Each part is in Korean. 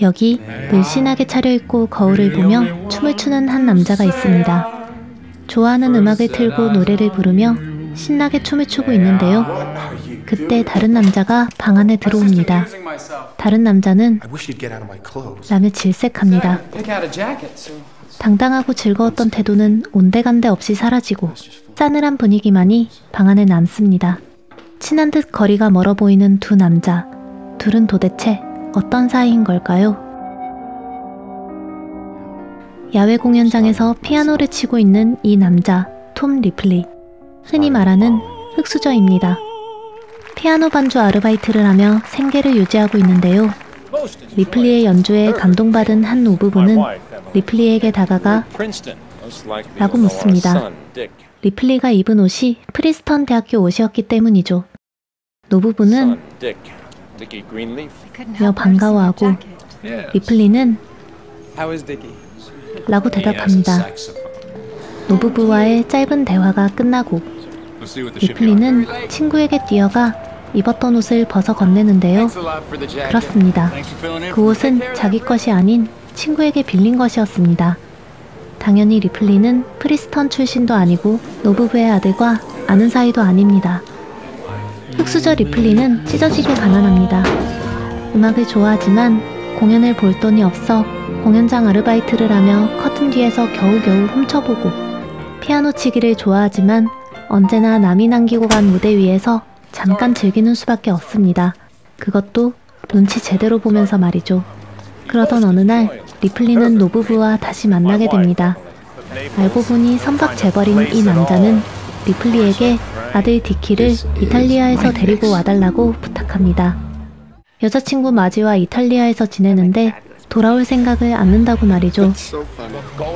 여기 늘씬하게 차려입고 거울을 보며 춤을 추는 한 남자가 있습니다. 좋아하는 음악을 틀고 노래를 부르며 신나게 춤을 추고 있는데요. 그때 다른 남자가 방 안에 들어옵니다. 다른 남자는 라며 질색합니다. 당당하고 즐거웠던 태도는 온데간데 없이 사라지고 싸늘한 분위기만이 방 안에 남습니다. 친한 듯 거리가 멀어 보이는 두 남자. 둘은 도대체 어떤 사이인 걸까요? 야외 공연장에서 피아노를 치고 있는 이 남자, 톰 리플리. 흔히 말하는 흙수저입니다. 피아노 반주 아르바이트를 하며 생계를 유지하고 있는데요. 리플리의 연주에 감동받은 한 노부부는 리플리에게 다가가 라고 묻습니다. 리플리가 입은 옷이 프린스턴 대학교 옷이었기 때문이죠. 노부부는 며 반가워하고 리플리는 라고 대답합니다. 노부부와의 짧은 대화가 끝나고 리플리는 친구에게 뛰어가 입었던 옷을 벗어 건네는데요. 그렇습니다. 그 옷은 자기 것이 아닌 친구에게 빌린 것이었습니다. 당연히 리플리는 프린스턴 출신도 아니고 노부부의 아들과 아는 사이도 아닙니다. 흙수저 리플리는 찢어지게 가난합니다. 음악을 좋아하지만 공연을 볼 돈이 없어 공연장 아르바이트를 하며 커튼 뒤에서 겨우겨우 훔쳐보고 피아노 치기를 좋아하지만 언제나 남이 남기고 간 무대 위에서 잠깐 즐기는 수밖에 없습니다. 그것도 눈치 제대로 보면서 말이죠. 그러던 어느 날 리플리는 노부부와 다시 만나게 됩니다. 알고 보니 선박재벌인 이 남자는 리플리에게 아들 디키를 이탈리아에서 데리고 와달라고 부탁합니다. 여자친구 마지와 이탈리아에서 지내는데 돌아올 생각을 않는다고 말이죠.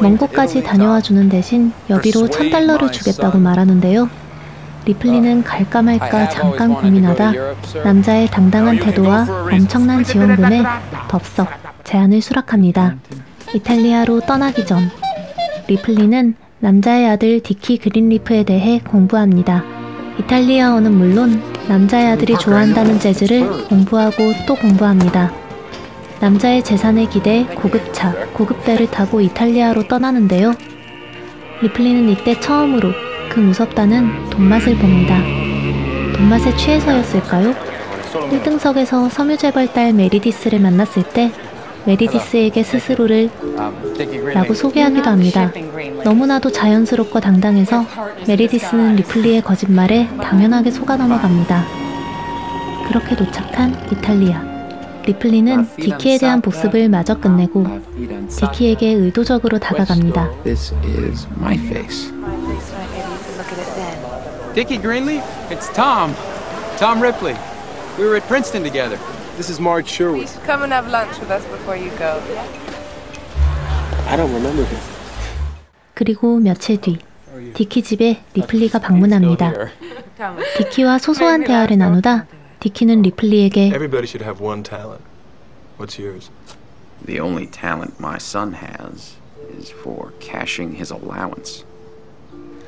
먼 곳까지 다녀와 주는 대신 여비로 $1,000를 주겠다고 말하는데요. 리플리는 갈까 말까 잠깐 고민하다 남자의 당당한 태도와 엄청난 지원금에 덥석 제안을 수락합니다. 이탈리아로 떠나기 전 리플리는 남자의 아들 디키 그린리프에 대해 공부합니다. 이탈리아어는 물론 남자의 아들이 좋아한다는 재즈를 공부하고 또 공부합니다. 남자의 재산에 기대 고급차, 고급배를 타고 이탈리아로 떠나는데요. 리플리는 이때 처음으로 그 무섭다는 돈맛을 봅니다. 돈맛에 취해서였을까요? 1등석에서 섬유재벌 딸 메리디스를 만났을 때 메리디스에게 스스로를 라고 소개하기도 합니다. 너무나도 자연스럽고 당당해서 메리디스는 리플리의 거짓말에 당연하게 속아 넘어갑니다. 그렇게 도착한 이탈리아. 리플리는 디키에 대한 복습을 마저 끝내고 디키에게 의도적으로 다가갑니다. Dickie Greenleaf? It's Tom. Tom Ripley. We were at Princeton together. This is Marge Sherwood. Please come and have lunch with us before you go. I don't remember this. 그리고 며칠 뒤 디키 집에 리플리가 방문합니다. 디키와 소소한 대화를 나누다 디키는 리플리에게 Everybody should have one talent. What's yours? The only talent my son has is for cashing his allowance.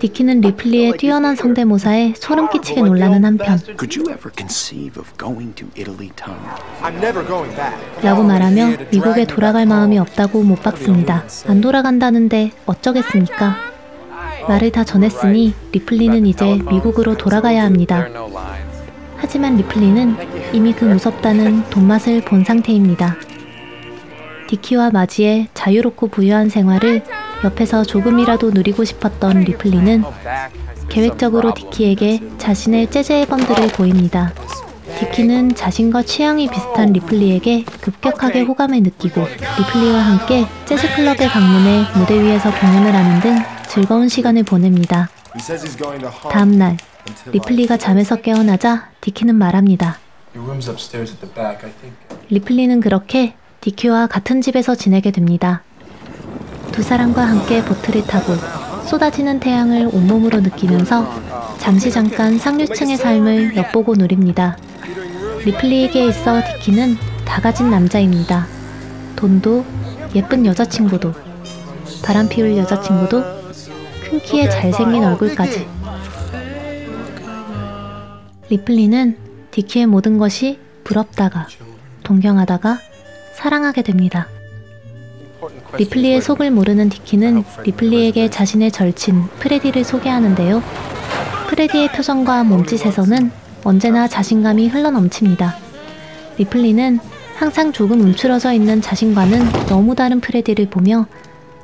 디키는 리플리의 뛰어난 성대모사에 소름 끼치게 놀라는 한편 Could you ever conceive of going to Italy, Tom? I'm never going back. 라고 말하며 미국에 돌아갈 마음이 없다고 못 박습니다. 안 돌아간다는데 어쩌겠습니까? 말을 다 전했으니 리플리는 이제 미국으로 돌아가야 합니다. 하지만 리플리는 이미 그 무섭다는 돈맛을 본 상태입니다. 디키와 마지의 자유롭고 부유한 생활을 옆에서 조금이라도 누리고 싶었던 리플리는 계획적으로 디키에게 자신의 재즈 앨범들을 보입니다. 디키는 자신과 취향이 비슷한 리플리에게 급격하게 호감을 느끼고 리플리와 함께 재즈 클럽에 방문해 무대 위에서 공연을 하는 등 즐거운 시간을 보냅니다. 다음 날 리플리가 잠에서 깨어나자 디키는 말합니다. 리플리는 그렇게 디키와 같은 집에서 지내게 됩니다. 두 사람과 함께 보트를 타고 쏟아지는 태양을 온몸으로 느끼면서 잠깐 상류층의 삶을 엿보고 누립니다. 리플리에게 있어 디키는 다 가진 남자입니다. 돈도 예쁜 여자친구도 바람 피울 여자친구도 큰 키에 잘생긴 얼굴까지. 리플리는 디키의 모든 것이 부럽다가 동경하다가 사랑하게 됩니다. 리플리의 속을 모르는 디키는 리플리에게 자신의 절친 프레디를 소개하는데요. 프레디의 표정과 몸짓에서는 언제나 자신감이 흘러넘칩니다. 리플리는 항상 조금 움츠러져 있는 자신과는 너무 다른 프레디를 보며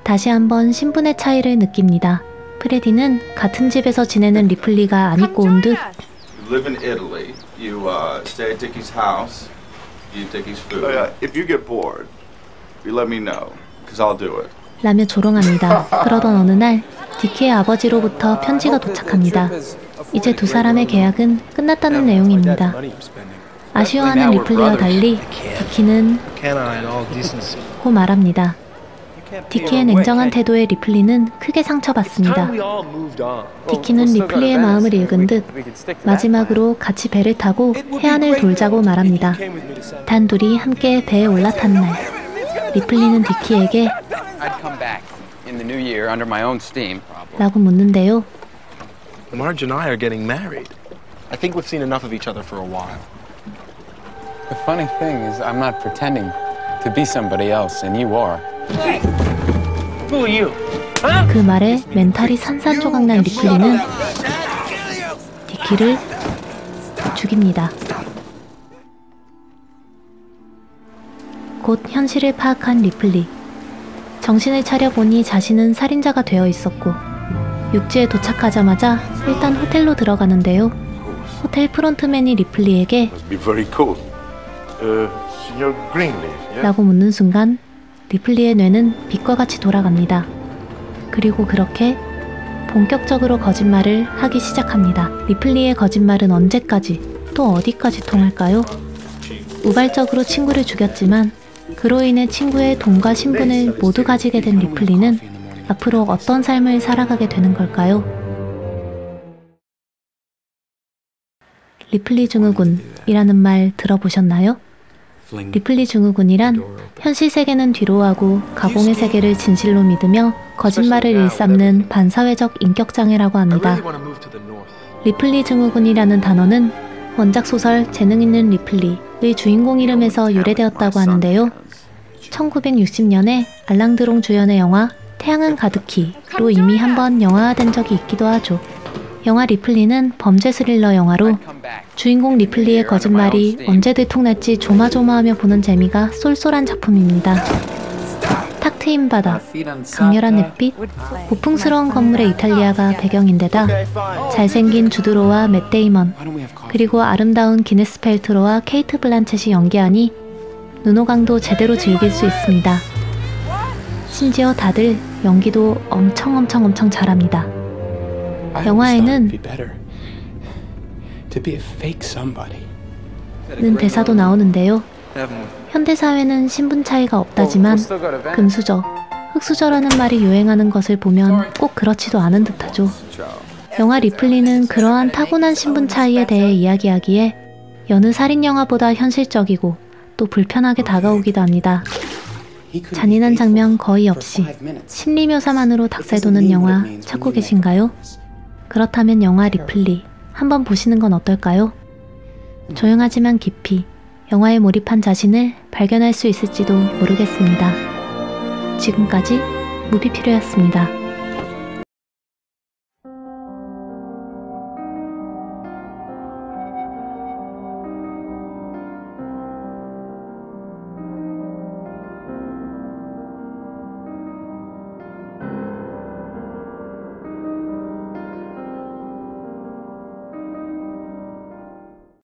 다시 한번 신분의 차이를 느낍니다. 프레디는 같은 집에서 지내는 리플리가 안 입고 온 듯 You live in Italy. You stay at Dickie's house. You eat Dickie's food. If you get bored, you let me know, because I'll do it. 라며 조롱합니다. 그러던 어느 날 디키의 아버지로부터 편지가 도착합니다. 이제 두 사람의 계약은 끝났다는 내용입니다. 아쉬워하는 리플리와 달리 디키는 고 말합니다. 디키의 냉정한 태도에 리플리는 크게 상처받습니다. 디키는 리플리의 마음을 읽은 듯 마지막으로 같이 배를 타고 해안을 돌자고 말합니다. 단 둘이 함께 배에 올라탄 날 리플리는 디키에게 라고 묻는데요. Marge and I are getting married. I think we've seen enough of each other for a while. The funny thing is, I'm not pretending to be somebody else, and you are. Who are you? 그 말에 멘탈이 산산조각난 리플리는 디키를 죽입니다. 곧 현실을 파악한 리플리. 정신을 차려보니 자신은 살인자가 되어 있었고 육지에 도착하자마자 일단 호텔로 들어가는데요. 호텔 프론트맨이 리플리에게 라고 묻는 순간 리플리의 뇌는 빛과 같이 돌아갑니다. 그리고 그렇게 본격적으로 거짓말을 하기 시작합니다. 리플리의 거짓말은 언제까지 또 어디까지 통할까요? 우발적으로 친구를 죽였지만 그로 인해 친구의 돈과 신분을 모두 가지게 된 리플리는 앞으로 어떤 삶을 살아가게 되는 걸까요? 리플리 증후군이라는 말 들어보셨나요? 리플리 증후군이란 현실 세계는 뒤로하고 가공의 세계를 진실로 믿으며 거짓말을 일삼는 반사회적 인격장애라고 합니다. 리플리 증후군이라는 단어는 원작 소설 재능 있는 리플리의 주인공 이름에서 유래되었다고 하는데요. 1960년에 알랑드롱 주연의 영화 태양은 가득히로 이미 한번 영화화된 적이 있기도 하죠. 영화 리플리는 범죄 스릴러 영화로 주인공 리플리의 거짓말이 언제 들통날지 조마조마하며 보는 재미가 쏠쏠한 작품입니다. 탁 트인 바다, 강렬한 햇빛, 고풍스러운 건물의 이탈리아가 배경인데다 잘생긴 주드로와 맷 데이먼, 그리고 아름다운 기네스 펠트로와 케이트 블란쳇이 연기하니 눈호강도 제대로 즐길 수 있습니다. 심지어 다들 연기도 엄청 잘합니다. 영화에는 는 대사도 나오는데요. 현대사회는 신분 차이가 없다지만 금수저, 흑수저라는 말이 유행하는 것을 보면 꼭 그렇지도 않은 듯하죠. 영화 리플리는 그러한 타고난 신분 차이에 대해 이야기하기에 여느 살인영화보다 현실적이고 또 불편하게 다가오기도 합니다. 잔인한 장면 거의 없이 심리묘사만으로 닭살도는 영화 찾고 계신가요? 그렇다면 영화 리플리 한번 보시는 건 어떨까요? 조용하지만 깊이 영화에 몰입한 자신을 발견할 수 있을지도 모르겠습니다. 지금까지 무비피로였습니다.